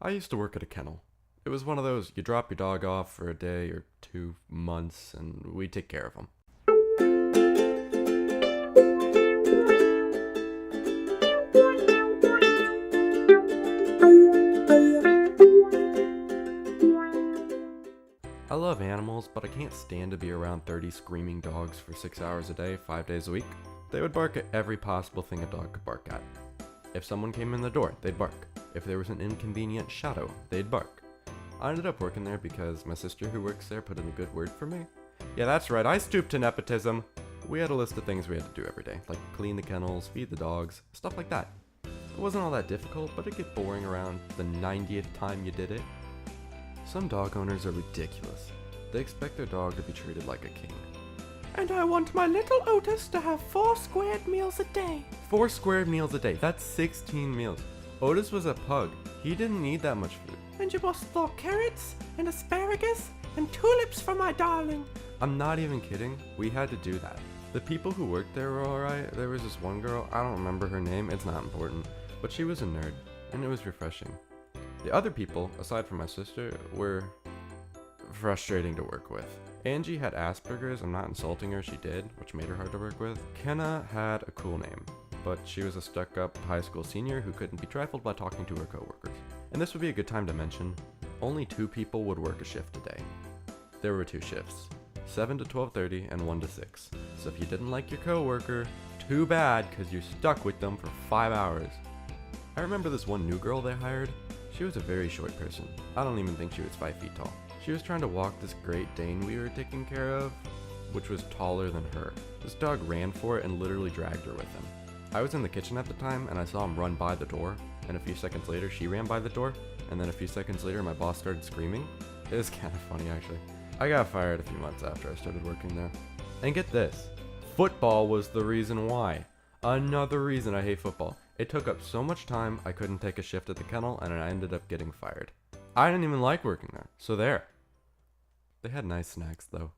I used to work at a kennel. It was one of those, you drop your dog off for a day or 2 months and we take care of him. I love animals, but I can't stand to be around 30 screaming dogs for 6 hours a day, 5 days a week. They would bark at every possible thing a dog could bark at. If someone came in the door, they'd bark. If there was an inconvenient shadow, they'd bark. I ended up working there because my sister who works there put in a good word for me. Yeah, that's right, I stooped to nepotism. We had a list of things we had to do every day, like clean the kennels, feed the dogs, stuff like that. It wasn't all that difficult, but it'd get boring around the 90th time you did it. Some dog owners are ridiculous. They expect their dog to be treated like a king. And I want my little Otis to have 4 squared meals a day. 4 squared meals a day, that's 16 meals. Otis was a pug. He didn't need that much food. And you must thaw carrots and asparagus and tulips for my darling. I'm not even kidding. We had to do that. The people who worked there were alright. There was this one girl, I don't remember her name, it's not important, but she was a nerd, and it was refreshing. The other people, aside from my sister, were frustrating to work with. Angie had Asperger's, I'm not insulting her, she did, which made her hard to work with. Kenna had a cool name, but she was a stuck-up high school senior who couldn't be trifled by talking to her coworkers. And this would be a good time to mention, only 2 people would work a shift a day. There were 2 shifts, 7 to 12:30 and 1 to 6. So if you didn't like your coworker, too bad, because you're stuck with them for 5 hours. I remember this one new girl they hired. She was a very short person. I don't even think she was 5 feet tall. She was trying to walk this Great Dane we were taking care of, which was taller than her. This dog ran for it and literally dragged her with him. I was in the kitchen at the time and I saw him run by the door, and a few seconds later she ran by the door, and then a few seconds later my boss started screaming. It was kind of funny actually. I got fired a few months after I started working there. And get this, football was the reason why. Another reason I hate football. It took up so much time I couldn't take a shift at the kennel and I ended up getting fired. I didn't even like working there, so there. They had nice snacks though.